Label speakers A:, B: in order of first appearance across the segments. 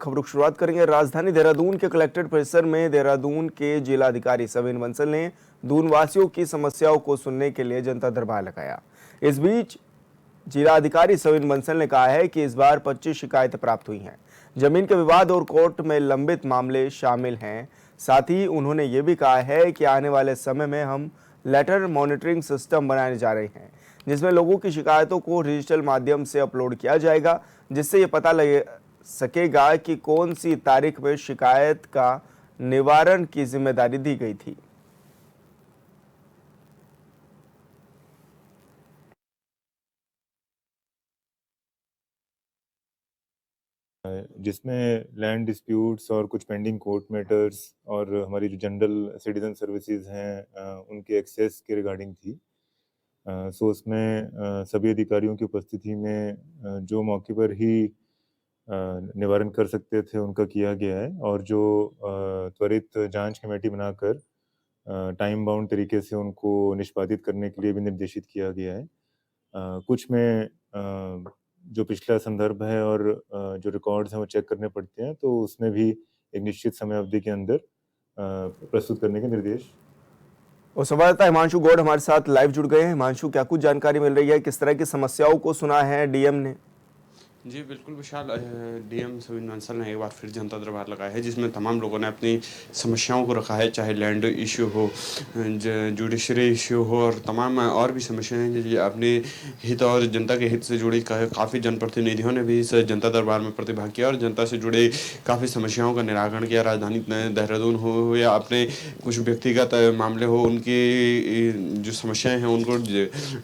A: खबरों की शुरुआत करेंगे। राजधानी देहरादून के कलेक्ट्रेट परिसर में देहरादून के जिलाधिकारी सविन बंसल ने दून वासियों की समस्याओं को सुनने के लिए जनता दरबार लगाया। इस बीच जिलाधिकारी सविन बंसल ने कहा है कि इस बार 25 शिकायतें प्राप्त हुई हैं। जमीन के विवाद और कोर्ट में लंबित मामले शामिल हैं। साथ ही उन्होंने ये भी कहा है कि आने वाले समय में हम लेटर मॉनिटरिंग सिस्टम बनाने जा रहे हैं, जिसमें लोगों की शिकायतों को डिजिटल माध्यम से अपलोड किया जाएगा, जिससे ये पता लग सकेगा कि कौन सी तारीख में शिकायत का निवारण की जिम्मेदारी दी गई थी।
B: जिसमें लैंड डिस्प्यूट्स और कुछ पेंडिंग कोर्ट मैटर्स और हमारी जो जनरल सिटीजन सर्विसेज हैं उनके एक्सेस के रिगार्डिंग थी। सो उसमें सभी अधिकारियों की उपस्थिति में जो मौके पर ही निवारण कर सकते थे उनका किया गया है, और जो त्वरित जांच कमेटी बनाकर टाइम बाउंड तरीके से उनको निष्पादित करने के लिए भी निर्देशित किया गया है। कुछ में जो पिछला संदर्भ है और जो रिकॉर्ड्स हैं वो चेक करने पड़ते हैं, तो उसमें भी एक निश्चित समय अवधि के अंदर प्रस्तुत करने के निर्देश।
A: और संवाददाता हिमांशु गौड़ हमारे साथ लाइव जुड़ गए हैं। हिमांशु, क्या कुछ जानकारी मिल रही है, किस तरह की समस्याओं को सुना है डीएम ने?
C: जी बिल्कुल विशाल, डीएम सविन बंसल ने एक बार फिर जनता दरबार लगाया है, जिसमें तमाम लोगों ने अपनी समस्याओं को रखा है, चाहे लैंड इशू हो, जुडिशरी इशू हो और तमाम और भी समस्याएं अपने हित और जनता के हित से जुड़ी काफ़ी जनप्रतिनिधियों ने भी इस जनता दरबार में प्रतिभाग किया और जनता से जुड़े काफ़ी समस्याओं का निराकरण किया। राजधानी देहरादून हो या अपने कुछ व्यक्तिगत मामले हो, उनकी जो समस्याएँ हैं उनको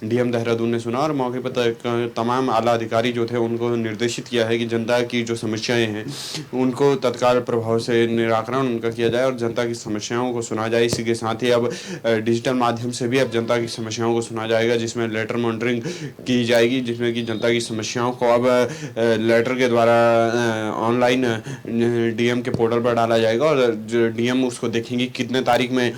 C: डीएम देहरादून ने सुना और मौके पर तमाम आला अधिकारी जो थे उनको निर्देशित किया है कि जनता की जो समस्याएं हैं उनको तत्काल प्रभाव से निराकरण उनका किया जाए और जनता की समस्याओं को सुना जाए। इसी के साथ ही अब डिजिटल माध्यम से भी अब जनता की समस्याओं को सुना जाएगा, जिसमें लेटर मॉनिटरिंग की जाएगी, जिसमें कि जनता की समस्याओं को अब लेटर के द्वारा ऑनलाइन डीएम के पोर्टल पर डाला जाएगा और डीएम उसको देखेंगे कितने तारीख में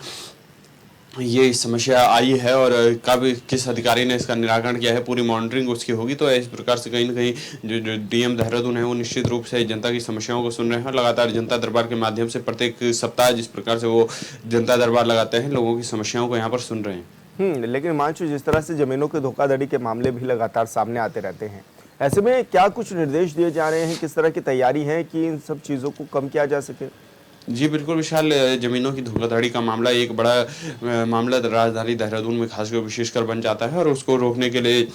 C: ये समस्या आई है और कब किस अधिकारी ने इसका निराकरण किया है, पूरी मॉनिटरिंग उसकी होगी। तो इस प्रकार से कहीं ना कहीं जो डीएम देहरादून है वो निश्चित रूप से जनता की समस्याओं को सुन रहे हैं। लगातार जनता दरबार के माध्यम से प्रत्येक सप्ताह जिस प्रकार से वो जनता दरबार लगाते हैं, लोगों की समस्याओं को यहाँ पर सुन रहे हैं।
A: लेकिन हिमांशु, जिस तरह से जमीनों के धोखाधड़ी के मामले भी लगातार सामने आते रहते हैं, ऐसे में क्या कुछ निर्देश दिए जा रहे हैं, किस तरह की तैयारी है कि इन सब चीज़ों को कम किया जा सके?
C: जी बिल्कुल विशाल, ज़मीनों की धोखाधड़ी का मामला एक बड़ा मामला राजधानी देहरादून में खासकर विशेषकर बन जाता है और उसको रोकने के लिए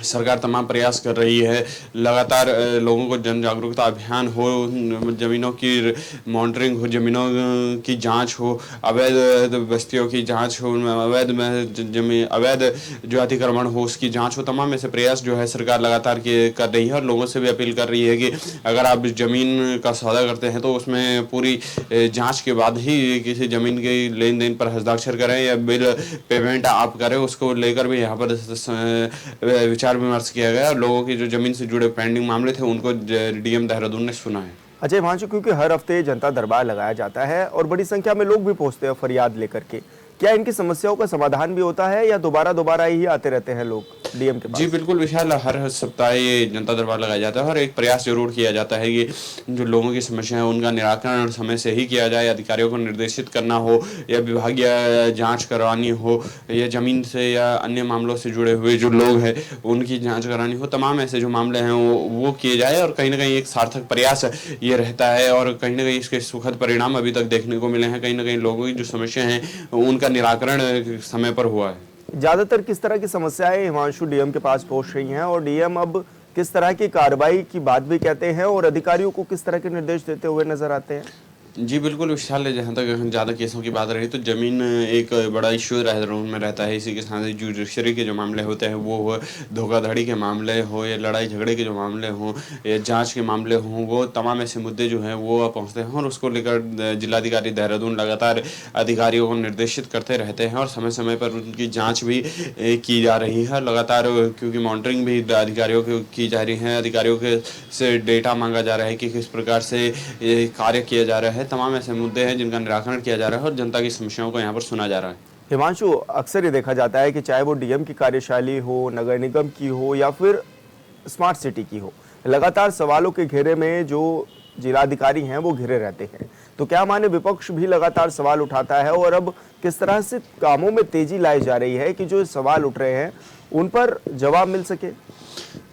C: सरकार तमाम प्रयास कर रही है। लगातार लोगों को जन जागरूकता अभियान हो, ज़मीनों की मॉनिटरिंग हो, ज़मीनों की जांच हो, अवैध बस्तियों की जांच हो, अवैध जो अतिक्रमण हो उसकी जांच हो। तमाम ऐसे प्रयास जो है सरकार लगातार कर रही है और लोगों से भी अपील कर रही है कि अगर आप ज़मीन का सौदा करते हैं तो उसमें पूरी जाँच के बाद ही किसी ज़मीन के लेन देन पर हस्ताक्षर करें या बिल पेमेंट आप करें, उसको लेकर भी यहाँ पर विचार विमर्श किया गया। लोगों की जो जमीन से जुड़े पेंडिंग मामले थे उनको डीएम देहरादून ने सुना है।
A: अच्छा हिमांशु, क्योंकि हर हफ्ते जनता दरबार लगाया जाता है और बड़ी संख्या में लोग भी पहुंचते हैं फरियाद लेकर के, क्या इनकी समस्याओं का समाधान भी होता है या दोबारा ही आते रहते हैं लोग डीएम के पास?
C: जी बिल्कुल विशाल, हर सप्ताह ये जनता दरबार लगाया जाता है और एक प्रयास जरूर किया जाता है कि जो लोगों की समस्या है उनका निराकरण समय से ही किया जाए। अधिकारियों को निर्देशित करना हो या विभागीय जांच करवानी हो या जमीन से या अन्य मामलों से जुड़े हुए जो लोग हैं उनकी जाँच करानी हो, तमाम ऐसे जो मामले हैं वो किए जाए और कहीं ना कहीं एक सार्थक प्रयास ये रहता है और कहीं ना कहीं इसके सुखद परिणाम अभी तक देखने को मिले हैं। कहीं ना कहीं लोगों की जो समस्या हैं उनका निराकरण समय पर हुआ है।
A: ज्यादातर किस तरह की समस्याएं हिमांशु डीएम के पास पहुंच रही हैं और डीएम अब किस तरह की कार्रवाई की बात भी कहते हैं और अधिकारियों को किस तरह के निर्देश देते हुए नजर आते हैं?
C: जी बिल्कुल विशाल, जहाँ तक ज़्यादा केसों की बात रही तो ज़मीन एक बड़ा इश्यू देहरादून में रहता है। इसी के साथ जुडिशरी के जो मामले होते हैं वो हो, धोखाधड़ी के मामले हो या लड़ाई झगड़े के जो मामले हों या जांच के मामले हों, वो तमाम ऐसे मुद्दे जो हैं वो पहुँचते हैं और उसको लेकर जिलाधिकारी देहरादून लगातार अधिकारियों को निर्देशित करते रहते हैं और समय समय पर उनकी जाँच भी की जा रही है लगातार, क्योंकि मॉनिटरिंग भी अधिकारियों को की जा रही है। अधिकारियों के से डेटा मांगा जा रहा है कि किस प्रकार से कार्य किया जा रहा है। तमाम ऐसे मुद्दे हैं जिनका निराकरण किया जा रहा है और जनता की समस्याओं को यहाँ पर सुना जा रहा है।
A: हिमांशु, अक्सर ये देखा जाता है कि चाहे वो डीएम की कार्यशैली हो, नगर निगम की हो या फिर स्मार्ट सिटी की हो, लगातार सवालों के घेरे में जो जिलाधिकारी हैं वो घिरे रहते हैं। तो क्या माने विपक्ष भी लगातार सवाल उठाता है और अब किस तरह से कामों में तेजी लाई जा रही है कि जो सवाल उठ रहे हैं उन पर जवाब मिल सके।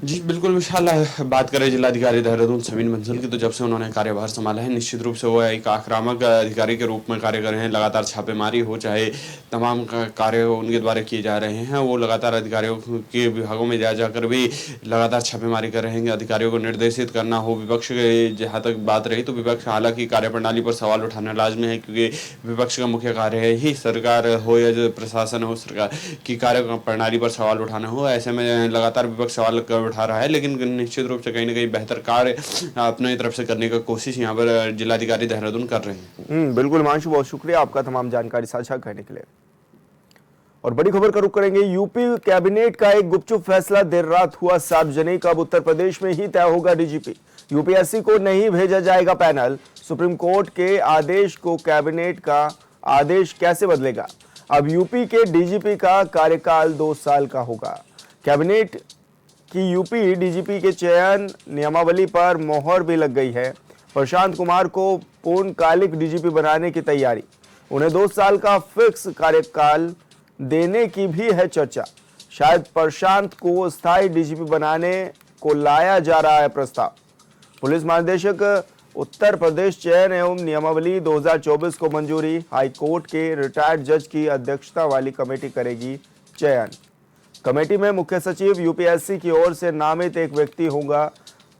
C: जी बिल्कुल विशाल, बात करें जिलाधिकारी देहरादून सविन बंसल की, तो जब से उन्होंने कार्यभार संभाला है निश्चित रूप से वो एक आक्रामक अधिकारी के रूप में कार्य कर रहे हैं। लगातार छापेमारी हो, चाहे तमाम कार्य उनके द्वारा किए जा रहे हैं, वो लगातार अधिकारियों के विभागों में जा जाकर भी लगातार छापेमारी कर रहे हैं। अधिकारियों को निर्देशित करना हो, विपक्ष के जहाँ तक बात रही तो विपक्ष हालांकि कार्यप्रणाली पर सवाल उठाना लाजमी है, क्योंकि विपक्ष का मुख्य कार्य है ही सरकार हो या जो प्रशासन हो, सरकार की कार्य प्रणाली पर सवाल उठाना हो। ऐसे में लगातार विपक्ष सवाल उठा रहा है, लेकिन निश्चित रूप से कहीं ना कहीं बेहतर कार्य अपनी तरफ से करने का कोशिश यहाँ पर जिलाधिकारी देहरादून कर रहे हैं।
A: बिल्कुल हिमांशु, बहुत शुक्रिया आपका तमाम जानकारी साझा करने के लिए। और बड़ी खबर का रुख करेंगे। यूपी कैबिनेट का एक गुपचुप फैसला देर रात हुआ सार्वजनिक। अब उत्तर प्रदेश में ही तय होगा डीजीपी, यूपीएससी को नहीं भेजा जाएगा पैनल। सुप्रीम कोर्ट के आदेश को कैबिनेट का आदेश कैसे बदलेगा। अब यूपी के डीजीपी का कार्यकाल 2 साल का होगा। कैबिनेट की यूपी डीजीपी के चयन नियमावली पर मोहर भी लग गई है। प्रशांत कुमार को पूर्णकालिक डीजीपी बनाने की तैयारी। उन्हें 2 साल का फिक्स कार्यकाल देने की भी है चर्चा। शायद प्रशांत को स्थायी डीजीपी बनाने को लाया जा रहा है प्रस्ताव। पुलिस महानिदेशक उत्तर प्रदेश चयन एवं नियमावली 2024 को मंजूरी। हाई कोर्ट के रिटायर्ड जज की अध्यक्षता वाली कमेटी करेगी चयन। कमेटी में मुख्य सचिव यूपीएससी की ओर से नामित एक व्यक्ति होगा।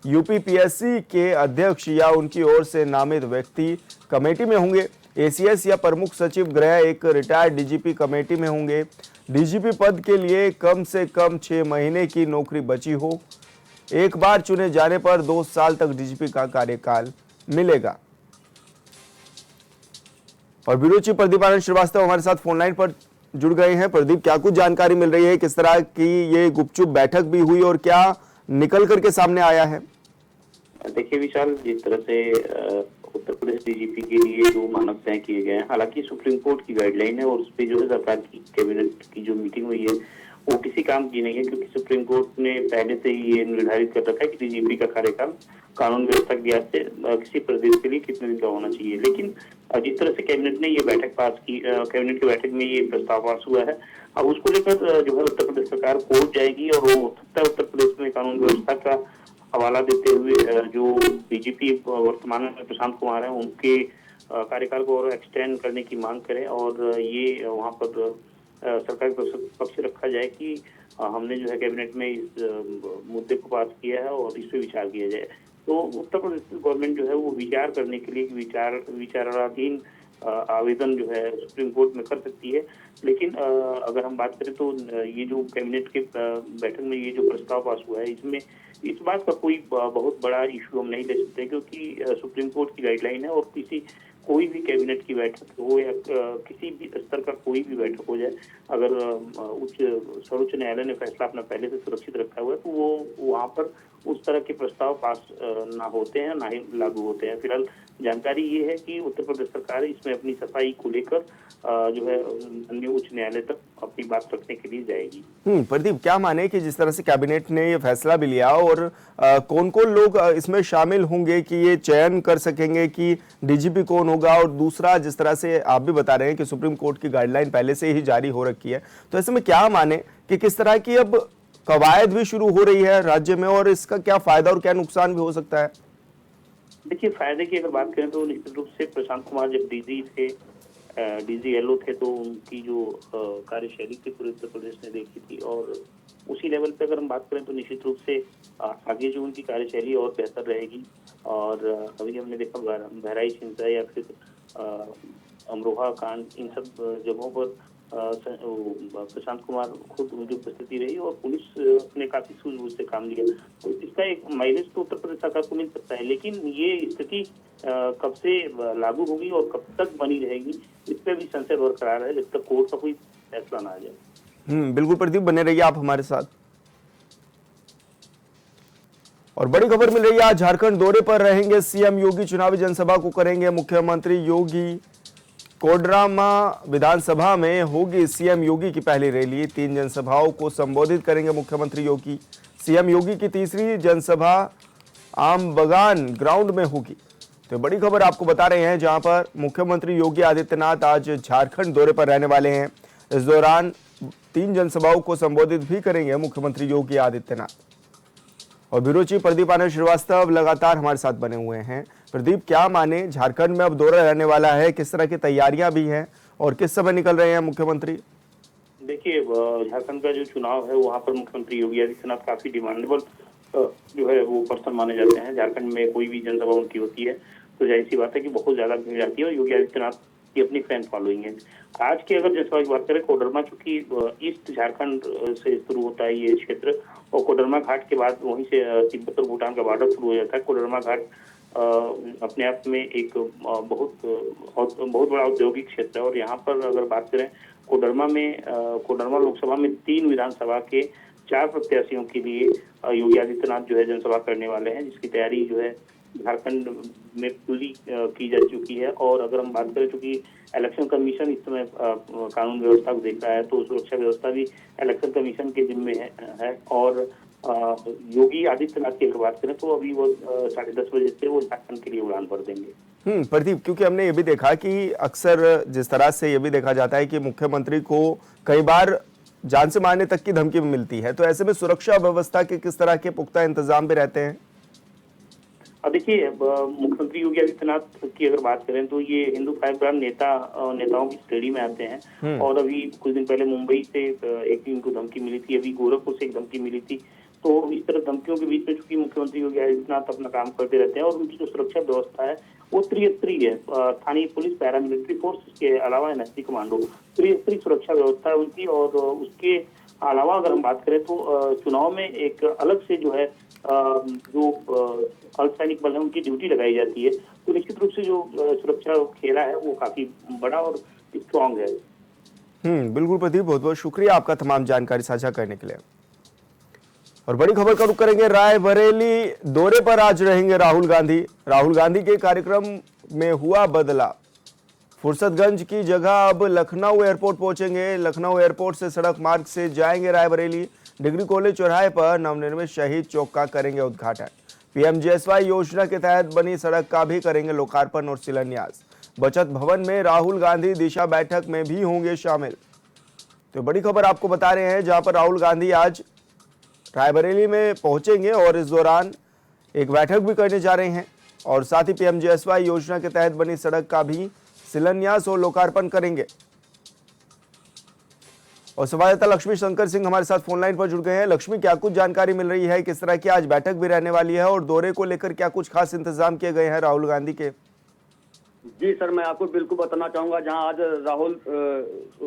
A: यूपीपीएससी के अध्यक्ष या उनकी ओर से नामित व्यक्ति कमेटी में होंगे। एसीएस या प्रमुख सचिव गृह एक रिटायर्ड डीजीपी कमेटी में होंगे। डीजीपी पद के लिए कम से कम 6 महीने की नौकरी बची हो। एक बार चुने जाने पर 2 साल तक डीजीपी का कार्यकाल मिलेगा। और ब्यूरो चीफ प्रदीप आनंद श्रीवास्तव हमारे साथ फोन लाइन पर जुड़ गए हैं। प्रदीप, क्या कुछ जानकारी मिल रही है, किस तरह की ये गुपचुप बैठक भी हुई और क्या निकल करके सामने आया है?
D: देखिए विशाल, जिस तरह से उत्तर प्रदेश डीजीपी के लिए जो मानक तय किए गए हैं, हालांकि सुप्रीम कोर्ट की गाइडलाइन है और उस पर जो है सरकार की कैबिनेट की जो मीटिंग हुई है वो किसी काम की नहीं है, क्योंकि सुप्रीम कोर्ट ने पहले से ही ये निर्धारित कर रखा है कि डीजीपी का कार्यकाल कानून व्यवस्था के लिहाज से किसी प्रदेश के लिए कितने दिन का होना चाहिए। लेकिन जिस तरह से कैबिनेट ने ये बैठक पास की, कैबिनेट की बैठक में ये प्रस्ताव पास हुआ है, अब उसको लेकर जो है उत्तर प्रदेश सरकार कोर्ट जाएगी और वो उत्तर प्रदेश में कानून व्यवस्था का हवाला देते हुए जो डीजीपी वर्तमान में प्रशांत कुमार है उनके कार्यकाल को और एक्सटेंड करने की मांग करें और ये वहाँ पर सरकार के पक्ष रखा जाए कि हमने जो है कैबिनेट में इस मुद्दे को पास किया है और इस पर विचार किया जाए। तो उत्तर प्रदेश गवर्नमेंट जो है वो विचार करने के लिए विचाराधीन आवेदन जो है सुप्रीम कोर्ट में कर सकती है। लेकिन अगर हम बात करें तो ये जो कैबिनेट के बैठक में ये जो प्रस्ताव पास हुआ है, इसमें इस बात का कोई बहुत बड़ा इशू हम नहीं ले सकते, क्योंकि सुप्रीम कोर्ट की गाइडलाइन है और कोई भी कैबिनेट की बैठक हो या किसी भी स्तर का कोई भी बैठक हो जाए, अगर सर्वोच्च न्यायालय ने फैसला अपना पहले से सुरक्षित रखा हुआ है तो वो वहाँ पर उस तरह के प्रस्ताव पास ना होते हैं ना ही लागू होते हैं। फिलहाल जानकारी ये है कि उत्तर प्रदेश सरकार इसमें अपनी सफाई को लेकर जो है अन्य उच्च न्यायालय तक अपनी बात रखने के लिए जाएगी।
A: प्रदीप, क्या माने कि जिस तरह से कैबिनेट ने ये फैसला भी लिया और कौन कौन लोग इसमें शामिल होंगे कि ये चयन कर सकेंगे कि डीजीपी कौन होगा, और दूसरा जिस तरह से आप भी बता रहे हैं कि सुप्रीम कोर्ट की गाइडलाइन पहले से ही जारी हो रखी है, तो ऐसे में क्या माने कि किस तरह की अब कवायद भी शुरू हो रही है राज्य में और इसका क्या फायदा और क्या नुकसान भी हो सकता है?
D: देखिए, फायदे की अगर बात करें तो निश्चित रूप से प्रशांत कुमार जब डीजी थे, डीजीएलओ थे, तो उनकी जो कार्यशैली थी पूरे उत्तर प्रदेश ने देखी थी और उसी लेवल पे अगर हम बात करें तो निश्चित रूप से आगे जो उनकी कार्यशैली और बेहतर रहेगी। और अभी हमने देखा बहराइच हिंसा या फिर अमरोहा कांड, इन सब जगहों पर प्रशांत कुमार खुद जो उपस्थिति रही और पुलिस ने काफी सूझबूझ से काम लिया, तो इसका एक माइलेज तो उत्तर प्रदेश सरकार को मिल सकता है। लेकिन ये स्थिति कब से लागू होगी और कब तक बनी रहेगी, इस पर भी संशय बरकरार है जब तक कोर्ट का कोई फैसला ना आ जाए।
A: बिल्कुल प्रदीप, बने रहिए आप हमारे साथ। और बड़ी खबर मिल रही है, आज झारखंड दौरे पर रहेंगे सीएम योगी। चुनावी जनसभा को करेंगे मुख्यमंत्री योगी। कोडरमा विधानसभा में होगी सीएम योगी की पहली रैली। 3 जनसभाओं को संबोधित करेंगे मुख्यमंत्री योगी। सीएम योगी की तीसरी जनसभा आम बगान ग्राउंड में होगी। तो बड़ी खबर आपको बता रहे हैं, जहां पर मुख्यमंत्री योगी आदित्यनाथ आज झारखंड दौरे पर रहने वाले हैं। इस दौरान 3 जनसभाओं को संबोधित भी करेंगे मुख्यमंत्री योगी आदित्यनाथ। और ब्यूरो चीफ प्रदीप आनंद श्रीवास्तव लगातार हमारे साथ बने हुए हैं। प्रदीप, क्या माने, झारखंड में अब दौरा रहने वाला है, किस तरह की तैयारियां भी हैं और किस समय निकल रहे हैं मुख्यमंत्री?
D: देखिए, झारखंड का जो चुनाव है वहाँ पर मुख्यमंत्री योगी आदित्यनाथ काफी डिमांडेबल जो है वो पर्सन माने जाते हैं। झारखंड में कोई भी जनसभा उनकी होती है तो जाहिर सी बात है कि बहुत ज्यादा भीड़ आती है और योगी आदित्यनाथ की अपनी फैन फॉलोइंग है। आज की अगर जनसभा की बात करें, कोडरमा चूंकि ईस्ट झारखंड से शुरू होता है ये क्षेत्र, और कोडरमा घाट के बाद वहीं से तिब्बत और भूटान का बॉर्डर शुरू हो जाता है। कोडरमा घाट अपने आप में एक बहुत बड़ा औद्योगिक क्षेत्र है और यहाँ पर अगर बात करें कोडरमा लोकसभा में 3 विधानसभा के 4 प्रत्याशियों के लिए योगी आदित्यनाथ जो है जनसभा करने वाले हैं, जिसकी तैयारी जो है झारखंड में पूरी की जा चुकी है। और अगर हम बात करें, चूंकि इलेक्शन कमीशन इस समय कानून व्यवस्था को देख रहा है तो सुरक्षा व्यवस्था भी इलेक्शन कमीशन के जिम्मे है। और योगी आदित्यनाथ की अगर बात करें तो अभी वो 10:30 बजे से वो झारखंड के लिए उड़ान भर देंगे।
A: प्रदीप, क्योंकि हमने ये भी देखा कि अक्सर जिस तरह से ये भी देखा जाता है कि मुख्यमंत्री को कई बार जान से मारने तक की धमकी भी मिलती है, तो ऐसे में सुरक्षा व्यवस्था के किस तरह के पुख्ता इंतजाम भी रहते हैं?
D: देखिए, मुख्यमंत्री योगी आदित्यनाथ की अगर बात करें तो ये हिंदू फाइव नेताओं की श्रेणी में आते हैं। और अभी कुछ दिन पहले मुंबई से एक टीम को धमकी मिली थी, अभी गोरखपुर से एक धमकी मिली थी। तो इस तरह धमकियों के बीच में चूंकि मुख्यमंत्री योगी आदित्यनाथ अपना काम करते रहते हैं और उनकी जो सुरक्षा व्यवस्था है वो त्रिस्तरीय है। स्थानीय पुलिस, पैरामिलिट्री फोर्स के अलावा एनएसजी कमांडो, त्रिस्तरीय सुरक्षा व्यवस्था है उनकी। और उसके अलावा अगर हम बात करें तो चुनाव में एक अलग से जो है जो अर्धसैनिक बल है उनकी ड्यूटी लगाई जाती है। तो निश्चित रूप से जो सुरक्षा घेरा है वो काफी बड़ा और स्ट्रॉन्ग है।
A: बिल्कुल प्रदीप, बहुत बहुत शुक्रिया आपका तमाम जानकारी साझा करने के लिए। और बड़ी खबर का रुख करेंगे, रायबरेली दौरे पर आज रहेंगे राहुल गांधी। राहुल गांधी के कार्यक्रम में हुआ बदलाव, फुर्सतगंज की जगह अब लखनऊ एयरपोर्ट पहुंचेंगे। लखनऊ एयरपोर्ट से सड़क मार्ग से जाएंगे रायबरेली। डिग्री कॉलेज चौराहे पर नवनिर्मित शहीद चौक का करेंगे उद्घाटन। पीएमजीएसवाई योजना के तहत बनी सड़क का भी करेंगे लोकार्पण और शिलान्यास। बचत भवन में राहुल गांधी दिशा बैठक में भी होंगे शामिल। तो बड़ी खबर आपको बता रहे हैं, जहां पर राहुल गांधी आज रायबरेली में पहुंचेंगे और इस दौरान एक बैठक भी करने जा रहे हैं और साथ ही पीएमजीएसवाई योजना के तहत बनी सड़क का भी शिलान्यास और लोकार्पण करेंगे। और संवाददाता लक्ष्मी शंकर सिंह हमारे साथ फोन लाइन पर जुड़ गए हैं। लक्ष्मी, क्या कुछ जानकारी मिल रही है, किस तरह की आज बैठक भी रहने वाली है और दौरे को लेकर क्या कुछ खास इंतजाम किए गए हैं राहुल गांधी के?
E: जी सर, मैं आपको बिल्कुल बताना चाहूंगा, जहां आज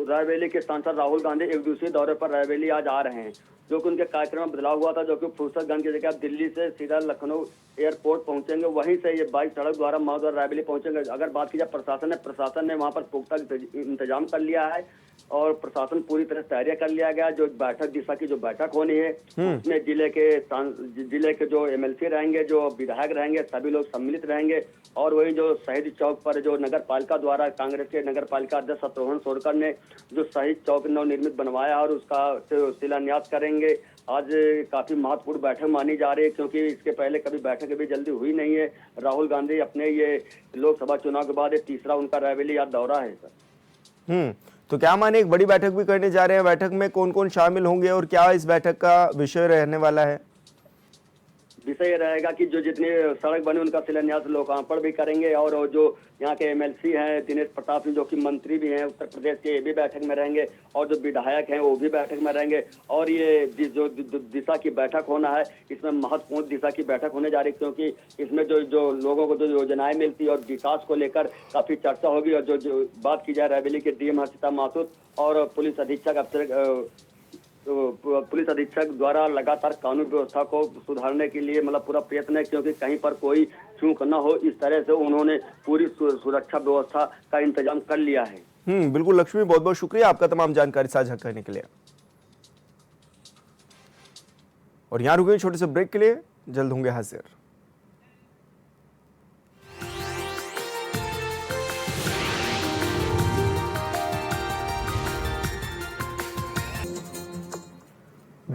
E: रायबरेली के सांसद राहुल गांधी एक दिवसीय दौरे पर रायबरेली आज आ रहे हैं, जो कि उनके कार्यक्रम में बदलाव हुआ था, जो कि फुर्सतगंज की जगह दिल्ली से सीधा लखनऊ एयरपोर्ट पहुंचेंगे, वहीं से ये बाइक सड़क द्वारा महोदय रायबरेली पहुंचेंगे। अगर बात की जाए प्रशासन ने वहां पर पुख्ता इंतजाम कर लिया है और प्रशासन पूरी तरह तैयारियां कर लिया गया। जो बैठक दिशा की जो बैठक होनी है उसमें जिले के जो एमएलसी रहेंगे, जो विधायक रहेंगे, सभी लोग सम्मिलित रहेंगे। और वही जो शहीद चौक पर जो नगर पालिका द्वारा कांग्रेस के नगर पालिका अध्यक्ष शत्रुघ्न सोरकर ने जो शहीद चौक नवनिर्मित बनवाया और उसका शिलान्यास करेंगे। आज काफी महत्वपूर्ण बैठक मानी जा रही है, क्योंकि इसके पहले कभी बैठक भी जल्दी हुई नहीं है। राहुल गांधी अपने ये लोकसभा चुनाव के बाद तीसरा उनका रायबरेली आज दौरा है सर।
A: तो क्या माने एक बड़ी बैठक भी करने जा रहे हैं, बैठक में कौन कौन शामिल होंगे और क्या इस बैठक का विषय रहने वाला है?
E: विषय ये रहेगा कि जो जितनी सड़क बनी उनका शिलान्यास लोकार्पण भी करेंगे। और जो यहाँ के एमएलसी हैं दिनेश प्रताप सिंह, जो कि मंत्री भी हैं उत्तर प्रदेश के, ये भी बैठक में रहेंगे। और जो विधायक हैं वो भी बैठक में रहेंगे। और ये जो दिशा की बैठक होना है, इसमें महत्वपूर्ण दिशा की बैठक होने जा रही है, क्योंकि इसमें जो लोगों को जो योजनाएं मिलती है और विकास को लेकर काफी चर्चा होगी। और जो बात की जाए रायबरेली के डीएम हर्षिता माथुर और पुलिस अधीक्षक द्वारा लगातार कानून व्यवस्था को सुधारने के लिए मतलब पूरा प्रयत्न है, क्योंकि कहीं पर कोई चूक न हो, इस तरह से उन्होंने पूरी सुरक्षा व्यवस्था का इंतजाम कर लिया है।
A: बिल्कुल लक्ष्मी, बहुत बहुत शुक्रिया आपका तमाम जानकारी साझा करने के लिए। और यहाँ रुके छोटे से ब्रेक के लिए, जल्द होंगे हाजिर।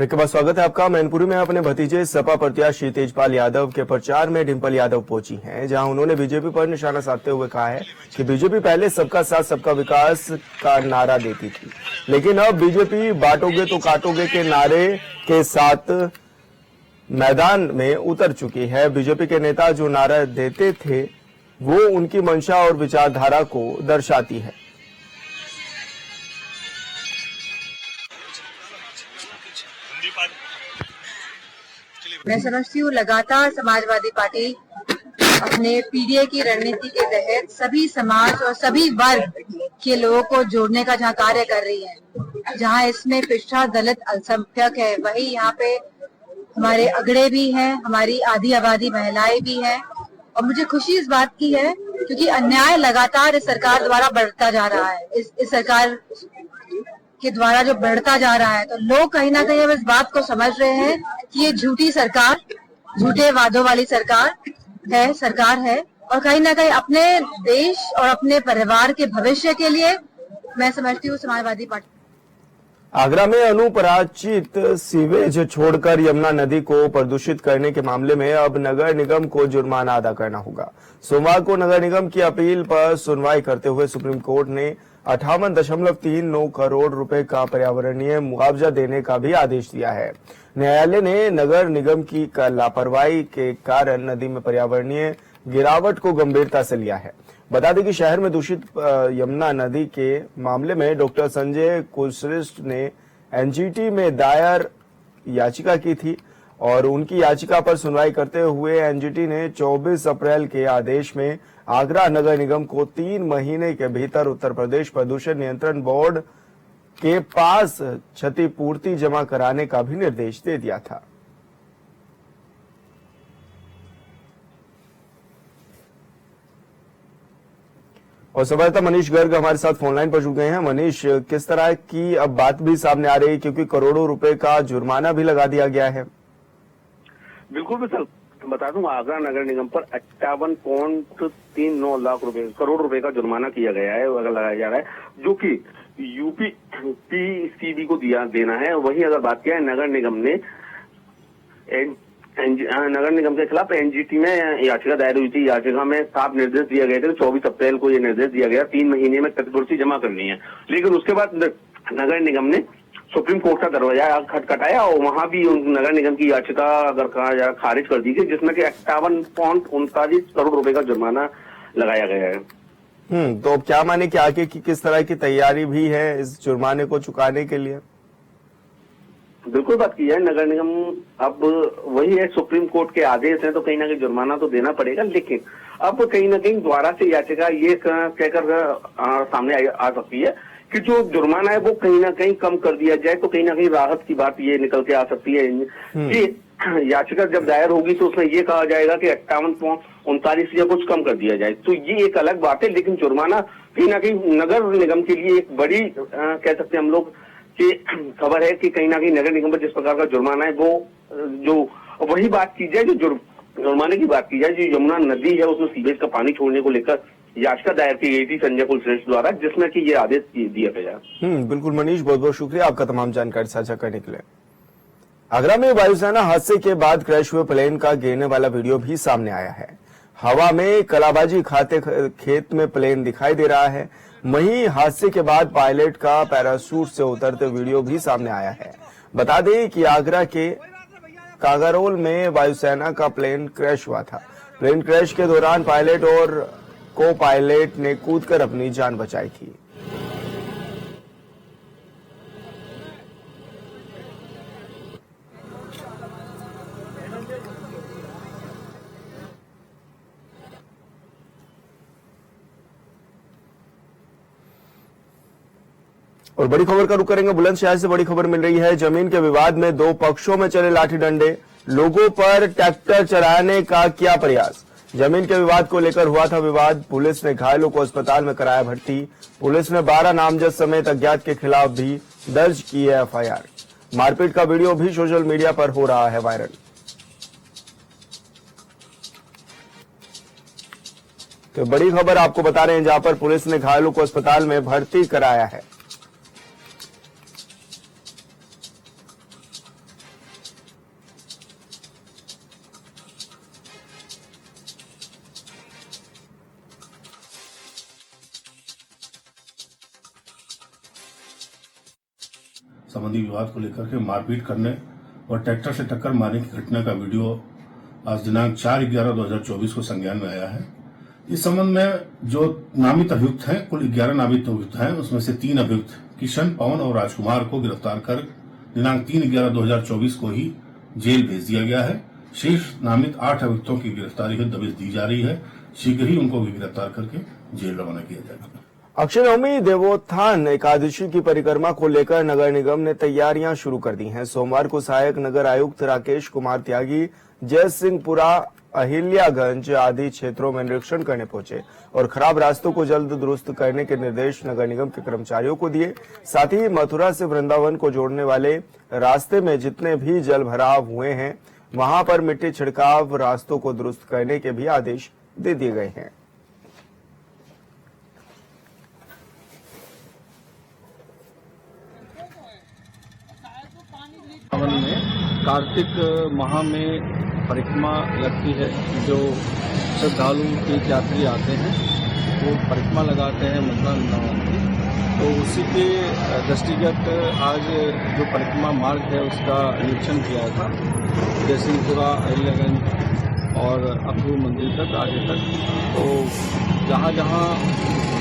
A: ब्रेक के बाद स्वागत है आपका। मैनपुरी में अपने भतीजे सपा प्रत्याशी तेजपाल यादव के प्रचार में डिंपल यादव पहुंची हैं, जहां उन्होंने बीजेपी पर निशाना साधते हुए कहा है कि बीजेपी पहले सबका साथ सबका विकास का नारा देती थी, लेकिन अब बीजेपी बांटोगे तो काटोगे के नारे के साथ मैदान में उतर चुकी है। बीजेपी के नेता जो नारा देते थे वो उनकी मंशा और विचारधारा को दर्शाती है।
F: मैं समझती हूँ लगातार समाजवादी पार्टी अपने पीडीए की रणनीति के तहत सभी समाज और सभी वर्ग के लोगों को जोड़ने का जहाँ कार्य कर रही है। जहाँ इसमें पिछड़ा, दलित, अल्पसंख्यक है, वही यहाँ पे हमारे अगड़े भी हैं, हमारी आधी आबादी महिलाएं भी हैं। और मुझे खुशी इस बात की है क्योंकि अन्याय लगातार इस सरकार द्वारा बढ़ता जा रहा है। इस सरकार के द्वारा जो बढ़ता जा रहा है, तो लोग कहीं ना कहीं अब इस बात को समझ रहे हैं कि ये झूठी सरकार, झूठे वादों वाली सरकार है और कहीं ना कहीं अपने देश और अपने परिवार के भविष्य के लिए मैं समझती हूँ समाजवादी पार्टी।
A: आगरा में अनुपराचित सीवेज छोड़कर यमुना नदी को प्रदूषित करने के मामले में अब नगर निगम को जुर्माना अदा करना होगा। सोमवार को नगर निगम की अपील पर सुनवाई करते हुए सुप्रीम कोर्ट ने 58.39 करोड़ रुपए का पर्यावरणीय मुआवजा देने का भी आदेश दिया है। न्यायालय ने नगर निगम की लापरवाही के कारण नदी में पर्यावरणीय गिरावट को गंभीरता से लिया है। बता दें कि शहर में दूषित यमुना नदी के मामले में डॉक्टर संजय कुलश्रेष्ठ ने एनजीटी में दायर याचिका की थी और उनकी याचिका पर सुनवाई करते हुए एनजीटी ने 24 अप्रैल के आदेश में आगरा नगर निगम को 3 महीने के भीतर उत्तर प्रदेश प्रदूषण नियंत्रण बोर्ड के पास क्षतिपूर्ति जमा कराने का भी निर्देश दे दिया था। और संवाददाता मनीष गर्ग हमारे साथ फोनलाइन पर जुड़ गए हैं। मनीष, किस तरह की अब बात भी सामने आ रही है, क्योंकि करोड़ों रुपए का जुर्माना भी लगा दिया गया है?
D: बिल्कुल सर, बता दूं आगरा नगर निगम पर 58.39 करोड़ रुपए का जुर्माना किया गया है, लगाया जा रहा है, जो कि यूपी पीसीबी को देना है। वहीं अगर बात किया है नगर निगम ने नगर निगम के खिलाफ एनजीटी में याचिका दायर हुई थी। याचिका में साफ निर्देश दिया गया था, 24 अप्रैल को ये निर्देश दिया गया 3 महीने में क्षतिपूर्ति जमा करनी है। लेकिन उसके बाद नगर निगम ने सुप्रीम कोर्ट का दरवाजा खटखटाया और वहां भी नगर निगम की याचिका अगर कहा जाए खारिज कर दी गई, जिसमें कि 58.39 करोड़ रुपए का जुर्माना लगाया गया है।
A: तो अब क्या माने कि आगे की किस तरह की तैयारी भी है इस जुर्माने को चुकाने के लिए?
D: बिल्कुल बात की है नगर निगम, अब वही है, सुप्रीम कोर्ट के आदेश हैं तो कहीं ना कहीं जुर्माना तो देना पड़ेगा। लेकिन अब कहीं ना कहीं दोबारा से याचिका ये कहकर सामने आ सकती है कि जो जुर्माना है वो कहीं ना कहीं कम कर दिया जाए, तो कहीं ना कहीं राहत की बात ये निकल के आ सकती है कि याचिका जब दायर होगी तो उसमें ये कहा जाएगा कि 58.39 या कुछ कम कर दिया जाए, तो ये एक अलग बात है। लेकिन जुर्माना कहीं ना कहीं नगर निगम के लिए एक बड़ी कह सकते हैं हम लोग कि खबर है कि कहीं ना कहीं नगर निगम पर जिस प्रकार का जुर्माना है वो जो वही बात की जाए, जो जुर्माने की बात की जाए, जो यमुना नदी है उसमें सीवेज का पानी छोड़ने को लेकर याचिका दायर की गई थी संजय कुलश्रेष्ठ द्वारा, जिसमें कि ये आदेश दिया गया।
A: बिल्कुल मनीष, बहुत बहुत शुक्रिया आपका तमाम जानकारी साझा करने के लिए। आगरा में वायुसेना हादसे के बाद क्रैश हुए प्लेन का गिरने वाला वीडियो भी सामने आया है। हवा में कलाबाजी खाते खेत में प्लेन दिखाई दे रहा है। वहीं हादसे के बाद पायलट का पैराशूट से उतरते वीडियो भी सामने आया है। बता दें कि आगरा के कागारोल में वायुसेना का प्लेन क्रैश हुआ था। प्लेन क्रैश के दौरान पायलट और को पायलट ने कूदकर अपनी जान बचाई थी। और बड़ी खबर का रुख करेंगे बुलंदशहर से। बड़ी खबर मिल रही है, जमीन के विवाद में 2 पक्षों में चले लाठी डंडे, लोगों पर ट्रैक्टर चलाने का किया प्रयास। जमीन के विवाद को लेकर हुआ था विवाद। पुलिस ने घायलों को अस्पताल में कराया भर्ती। पुलिस ने 12 नामजद समेत अज्ञात के खिलाफ भी दर्ज की है एफआईआर। मारपीट का वीडियो भी सोशल मीडिया पर हो रहा है वायरल। तो बड़ी खबर आपको बता रहे हैं, जहां पर पुलिस ने घायलों को अस्पताल में भर्ती कराया है।
G: संबंधी विवाद को लेकर के मारपीट करने और ट्रैक्टर से टक्कर मारने की घटना का वीडियो आज दिनांक 4/11/2024 को संज्ञान में आया है। इस संबंध में जो नामित अभियुक्त हैं, कुल 11 नामित अभियुक्त हैं, उसमें से 3 अभियुक्त किशन, पवन और राजकुमार को गिरफ्तार कर दिनांक 3/11/2024 को ही जेल भेज दिया गया है। शेष नामित 8 अभियुक्तों की गिरफ्तारी हेतु दबिश दी जा रही है। शीघ्र ही उनको भी गिरफ्तार करके जेल रवाना किया जाएगा।
A: अक्षय नवमी देवोत्थान एकादशी की परिक्रमा को लेकर नगर निगम ने तैयारियां शुरू कर दी हैं। सोमवार को सहायक नगर आयुक्त राकेश कुमार त्यागी जय सिंहपुरा, अहिल्यागंज आदि क्षेत्रों में निरीक्षण करने पहुंचे और खराब रास्तों को जल्द दुरुस्त करने के निर्देश नगर निगम के कर्मचारियों को दिए। साथ ही मथुरा से वृंदावन को जोड़ने वाले रास्ते में जितने भी जल भराव हुए हैं, वहां पर मिट्टी छिड़काव, रास्तों को दुरुस्त करने के भी आदेश दे दिए गए हैं।
H: में कार्तिक माह में परिक्रमा लगती है। जो श्रद्धालु तीर्थयात्री आते हैं वो परिक्रमा लगाते हैं मथुरा वृंदावन की, तो उसी के दृष्टिगत आज जो परिक्रमा मार्ग है उसका निरीक्षण किया था। जयसिंहपुरा, अहिल्यागंज और अक्रूर मंदिर तक आगे तक, तो जहाँ जहाँ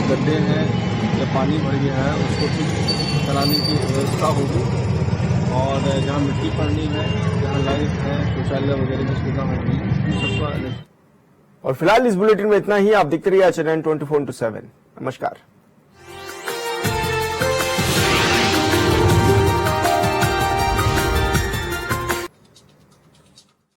H: गड्ढे हैं या पानी भर गया है उसको ठीक कराने की व्यवस्था होगी और जहाँ मिट्टी पड़नी है, जहाँ लाइट है, शौचालय वगैरह की सुविधा होगी सबका।
A: और फिलहाल इस बुलेटिन में इतना ही। आप देखते रहिए Channel 24/7। नमस्कार।